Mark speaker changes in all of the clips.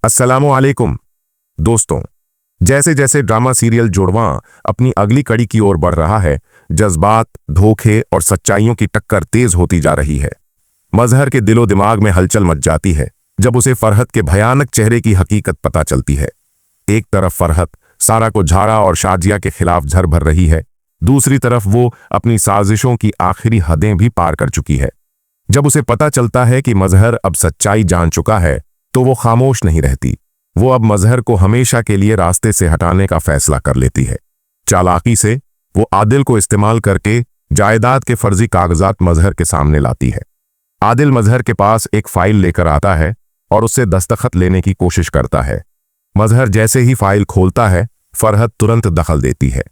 Speaker 1: अस्सलामुअलैकुम दोस्तों। जैसे जैसे ड्रामा सीरियल जुड़वां अपनी अगली कड़ी की ओर बढ़ रहा है, जज्बात, धोखे और सच्चाइयों की टक्कर तेज होती जा रही है। मजहर के दिलो दिमाग में हलचल मच जाती है जब उसे फरहत के भयानक चेहरे की हकीकत पता चलती है। एक तरफ फरहत सारा को झारा और शाजिया के खिलाफ झर भर रही है, दूसरी तरफ वो अपनी साजिशों की आखिरी हदें भी पार कर चुकी है। जब उसे पता चलता है कि मजहर अब सच्चाई जान चुका है तो वो खामोश नहीं रहती। वो अब मजहर को हमेशा के लिए रास्ते से हटाने का फैसला कर लेती है। चालाकी से वो आदिल को इस्तेमाल करके जायदाद के फर्जी कागजात मजहर के सामने लाती है। आदिल मजहर के पास एक फाइल लेकर आता है और उससे दस्तखत लेने की कोशिश करता है। मजहर जैसे ही फाइल खोलता है, फरहत तुरंत दखल देती है।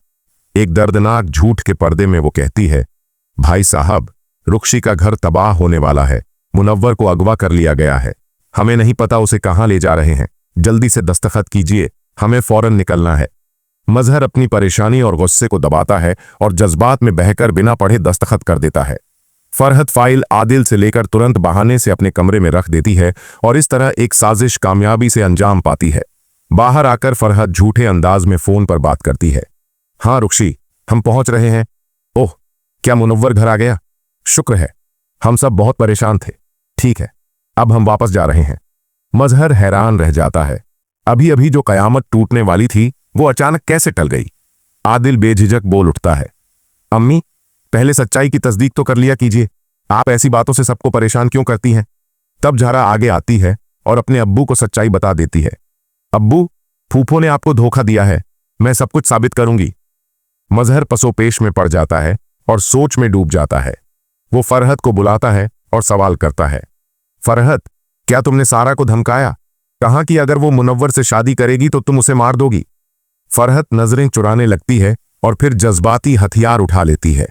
Speaker 1: एक दर्दनाक झूठ के पर्दे में वो कहती है, भाई साहब, रुक्शी का घर तबाह होने वाला है। मुनव्वर को अगवा कर लिया गया है। हमें नहीं पता उसे कहां ले जा रहे हैं। जल्दी से दस्तखत कीजिए, हमें फौरन निकलना है। मजहर अपनी परेशानी और गुस्से को दबाता है और जज्बात में बहकर बिना पढ़े दस्तखत कर देता है। फरहत फाइल आदिल से लेकर तुरंत बहाने से अपने कमरे में रख देती है और इस तरह एक साजिश कामयाबी से अंजाम पाती है। बाहर आकर फरहत झूठे अंदाज में फोन पर बात करती है। हाँ रुक्शी, हम पहुंच रहे हैं। ओह, क्या मुनव्वर घर आ गया? शुक्र है, हम सब बहुत परेशान थे। ठीक है, अब हम वापस जा रहे हैं। मजहर हैरान रह जाता है। अभी अभी जो कयामत टूटने वाली थी वो अचानक कैसे टल गई? आदिल बेझिझक बोल उठता है, अम्मी, पहले सच्चाई की तस्दीक तो कर लिया कीजिए। आप ऐसी बातों से सबको परेशान क्यों करती हैं? तब ज़ारा आगे आती है और अपने अब्बू को सच्चाई बता देती है। अब्बू, फूफो ने आपको धोखा दिया है, मैं सब कुछ साबित करूंगी। मजहर पसोपेश में पड़ जाता है और सोच में डूब जाता है। वो फरहत को बुलाता है और सवाल करता है, फरहत, क्या तुमने सारा को धमकाया? कहा कि अगर वो मुनव्वर से शादी करेगी तो तुम उसे मार दोगी। फरहत नजरें चुराने लगती है और फिर जज्बाती हथियार उठा लेती है।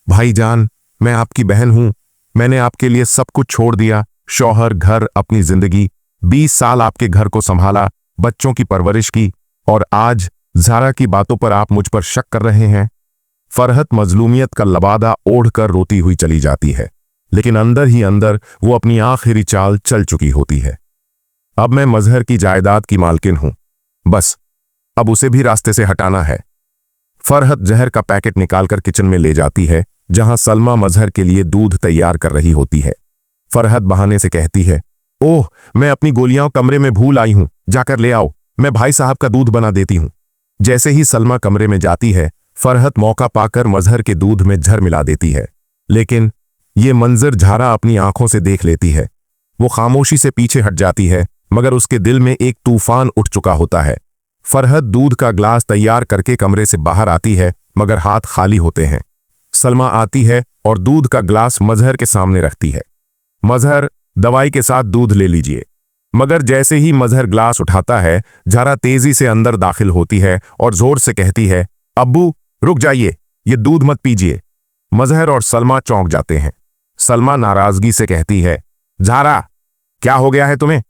Speaker 1: भाईजान, मैं आपकी बहन हूं। मैंने आपके लिए सब कुछ छोड़ दिया, शौहर, घर, अपनी जिंदगी। 20 साल आपके घर को संभाला, बच्चों की परवरिश की, और आज ज़ारा की बातों पर आप मुझ पर शक कर रहे हैं। फरहत मजलूमियत का लबादा ओढ़कर रोती हुई चली जाती है, लेकिन अंदर ही अंदर वो अपनी आखिरी चाल चल चुकी होती है। अब मैं मजहर की जायदाद की मालकिन हूं, बस अब उसे भी रास्ते से हटाना है। फरहत जहर का पैकेट निकालकर किचन में ले जाती है, जहां सलमा मजहर के लिए दूध तैयार कर रही होती है। फरहत बहाने से कहती है, ओह, मैं अपनी गोलियां कमरे में भूल आई हूं, जाकर ले आओ, मैं भाई साहब का दूध बना देती हूं। जैसे ही सलमा कमरे में जाती है, फरहत मौका पाकर मजहर के दूध में जहर मिला देती है, लेकिन ये मंजर ज़ारा अपनी आंखों से देख लेती है। वो खामोशी से पीछे हट जाती है, मगर उसके दिल में एक तूफान उठ चुका होता है। फरहत दूध का ग्लास तैयार करके कमरे से बाहर आती है, मगर हाथ खाली होते हैं। सलमा आती है और दूध का ग्लास मजहर के सामने रखती है। मजहर, दवाई के साथ दूध ले लीजिए। मगर जैसे ही मजहर ग्लास उठाता है, ज़ारा तेजी से अंदर दाखिल होती है और जोर से कहती है, अब्बू, रुक जाइए, ये दूध मत पीजिए। मजहर और सलमा चौंक जाते हैं। सलमा नाराजगी से कहती है, ज़ारा, क्या हो गया है तुम्हें?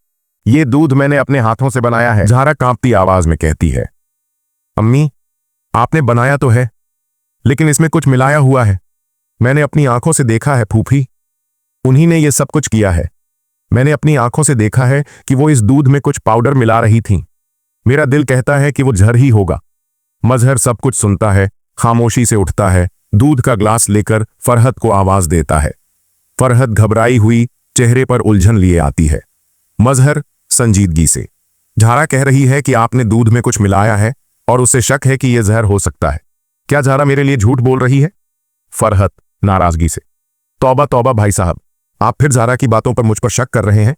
Speaker 1: ये दूध मैंने अपने हाथों से बनाया है। ज़ारा कांपती आवाज में कहती है, अम्मी, आपने बनाया तो है, लेकिन इसमें कुछ मिलाया हुआ है। मैंने अपनी आंखों से देखा है फूफी, उन्हीं ने ये सब कुछ किया है। मैंने अपनी आंखों से देखा है कि वो इस दूध में कुछ पाउडर मिला रही थी। मेरा दिल कहता है कि वो जहर ही होगा। मजहर सब कुछ सुनता है, खामोशी से उठता है, दूध का ग्लास लेकर फरहत को आवाज देता है। फरहत घबराई हुई चेहरे पर उलझन लिए आती है। मजहर संजीदगी से, ज़ारा कह रही है कि आपने दूध में कुछ मिलाया है और उसे शक है कि यह जहर हो सकता है। क्या ज़ारा मेरे लिए झूठ बोल रही है? फरहत नाराजगी से, तौबा तौबा भाई साहब, आप फिर ज़ारा की बातों पर मुझ पर शक कर रहे हैं।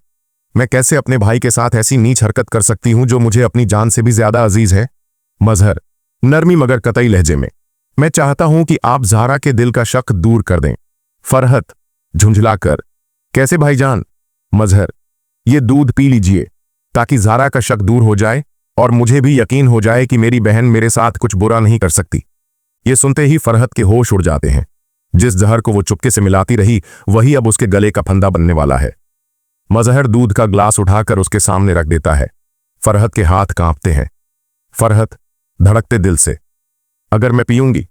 Speaker 1: मैं कैसे अपने भाई के साथ ऐसी नीच हरकत कर सकती हूं जो मुझे अपनी जान से भी ज्यादा अजीज है? मजहर नरमी मगर कतई लहजे में, मैं चाहता हूं कि आप ज़ारा के दिल का शक दूर कर दें। फरहत झुंझलाकर, कैसे भाईजान? मजहर, ये दूध पी लीजिए ताकि ज़ारा का शक दूर हो जाए और मुझे भी यकीन हो जाए कि मेरी बहन मेरे साथ कुछ बुरा नहीं कर सकती। ये सुनते ही फरहत के होश उड़ जाते हैं। जिस जहर को वो चुपके से मिलाती रही, वही अब उसके गले का फंदा बनने वाला है। मजहर दूध का ग्लास उठाकर उसके सामने रख देता है। फरहत के हाथ कांपते हैं। फरहत धड़कते दिल से, अगर मैं पीऊंगी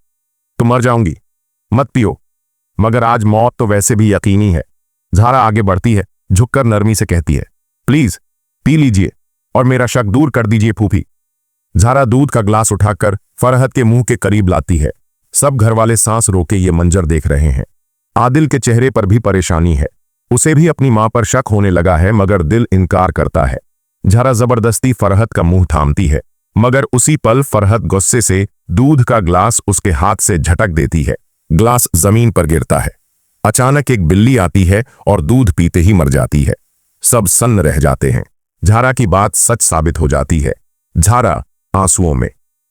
Speaker 1: तो मर जाऊंगी, मत पियो। मगर आज मौत तो वैसे भी यकीनी है। ज़ारा आगे बढ़ती है, झुककर नरमी से कहती है, प्लीज पी लीजिए, और मेरा शक दूर कर दीजिए फूफी। झारा दूध का ग्लास उठाकर फरहत के मुंह के करीब लाती है। सब घरवाले सांस रोके ये मंजर देख रहे हैं। आदिल के चेहरे पर भी परेशानी है। उसे भी अपनी मां पर शक होने लगा है, मगर दिल इनकार करता है। झारा जबरदस्ती फरहत का मुंह थामती है, मगर उसी पल फरहत गुस्से से दूध का ग्लास उसके हाथ से झटक देती है। ग्लास जमीन पर गिरता है। अचानक एक बिल्ली आती है और दूध पीते ही मर जाती है। सब सन्न रह जाते हैं। झारा की बात सच साबित हो जाती है। झारा आंसुओं में,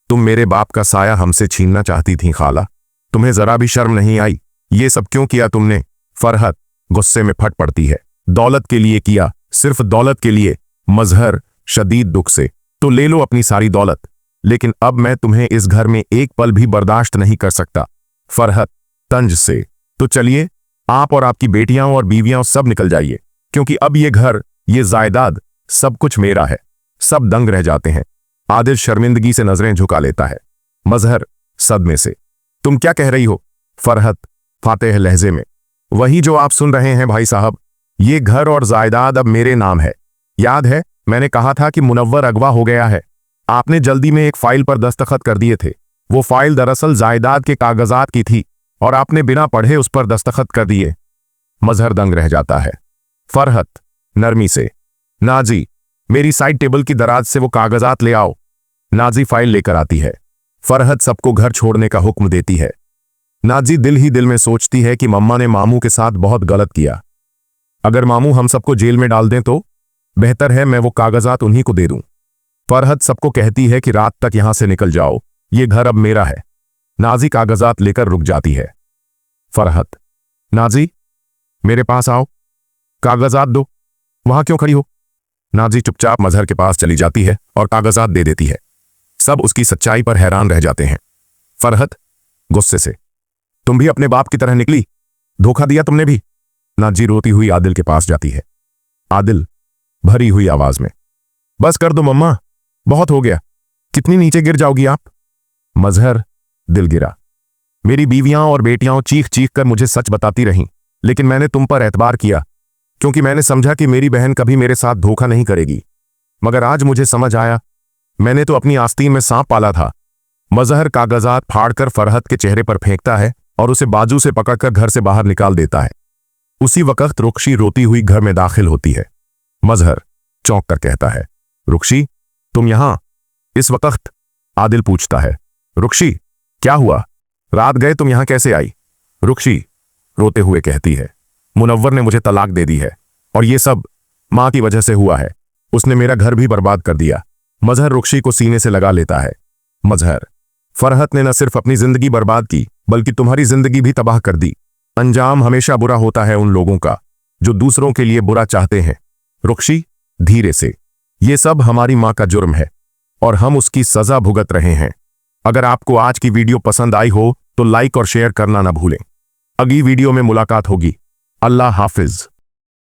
Speaker 1: तुम मेरे बाप का साया हमसे छीनना चाहती थी खाला, तुम्हें जरा भी शर्म नहीं आई? ये सब क्यों किया तुमने? फरहत गुस्से में फट पड़ती है। दौलत के लिए किया, सिर्फ दौलत के लिए। मजहर शदीद दुख से, तो ले लो अपनी सारी दौलत, लेकिन अब मैं तुम्हें इस घर में एक पल भी बर्दाश्त नहीं कर सकता। फरहत तंज से, तो चलिए आप और आपकी बेटियां और बीवियां सब निकल जाइए, क्योंकि अब ये घर, ये जायदाद, सब कुछ मेरा है। सब दंग रह जाते हैं। आदिल शर्मिंदगी से नजरें झुका लेता है। मजहर सदमे से, तुम क्या कह रही हो? फरहत फातेह लहजे में, वही जो आप सुन रहे हैं भाई साहब। ये घर और जायदाद अब मेरे नाम है। याद है मैंने कहा था कि मुनव्वर अगवा हो गया है? आपने जल्दी में एक फाइल पर दस्तखत कर दिए थे। वो फाइल दरअसल जायदाद के कागजात की थी और आपने बिना पढ़े उस पर दस्तखत कर दिए। मजहर दंग रह जाता है। फरहत नरमी से, नाजी मेरी साइड टेबल की दराज से वो कागजात ले आओ। नाजी फाइल लेकर आती है। फरहत सबको घर छोड़ने का हुक्म देती है। नाजी दिल ही दिल में सोचती है कि मम्मा ने मामू के साथ बहुत गलत किया। अगर मामू हम सबको जेल में डाल दें तो बेहतर है मैं वो कागजात उन्हीं को दे दूं। फरहत सबको कहती है कि रात तक यहां से निकल जाओ, ये घर अब मेरा है। नाजी कागजात लेकर रुक जाती है। फरहत, नाजी मेरे पास आओ, कागजात दो। वहां क्यों खड़ी हो? नाजी चुपचाप मजहर के पास चली जाती है और कागजात दे देती है। सब उसकी सच्चाई पर हैरान रह जाते हैं। फरहत गुस्से से, तुम भी अपने बाप की तरह निकली, धोखा दिया तुमने भी। नाजी रोती हुई आदिल के पास जाती है। आदिल भरी हुई आवाज में, बस कर दो मम्मा, बहुत हो गया, कितनी नीचे गिर जाओगी आप? मजहर दिल गिरा, मेरी बीवियां और बेटियां चीख चीख कर मुझे सच बताती रहीं, लेकिन मैंने तुम पर एतबार किया क्योंकि मैंने समझा कि मेरी बहन कभी मेरे साथ धोखा नहीं करेगी। मगर आज मुझे समझ आया, मैंने तो अपनी आस्तीन में सांप पाला था। मजहर कागजात फाड़कर फरहत के चेहरे पर फेंकता है और उसे बाजू से पकड़कर घर से बाहर निकाल देता है। उसी वक्त रुक्शी रोती हुई घर में दाखिल होती है। मजहर चौंक कर कहता है, रुक्शी तुम यहां इस वक्त? आदिल पूछता है, रुक्शी क्या हुआ, रात गए तुम यहां कैसे आई? रुक्शी रोते हुए कहती है, मुनव्वर ने मुझे तलाक दे दी है और ये सब मां की वजह से हुआ है। उसने मेरा घर भी बर्बाद कर दिया। मजहर रुक्शी को सीने से लगा लेता है। मजहर, फरहत ने न सिर्फ अपनी जिंदगी बर्बाद की बल्कि तुम्हारी जिंदगी भी तबाह कर दी। अंजाम हमेशा बुरा होता है उन लोगों का जो दूसरों के लिए बुरा चाहते हैं। रुक्शी धीरे से, ये सब हमारी मां का जुर्म है और हम उसकी सजा भुगत रहे हैं। अगर आपको आज की वीडियो पसंद आई हो तो लाइक और शेयर करना ना भूलें। अगली वीडियो में मुलाकात होगी। अल्लाह हाफिज।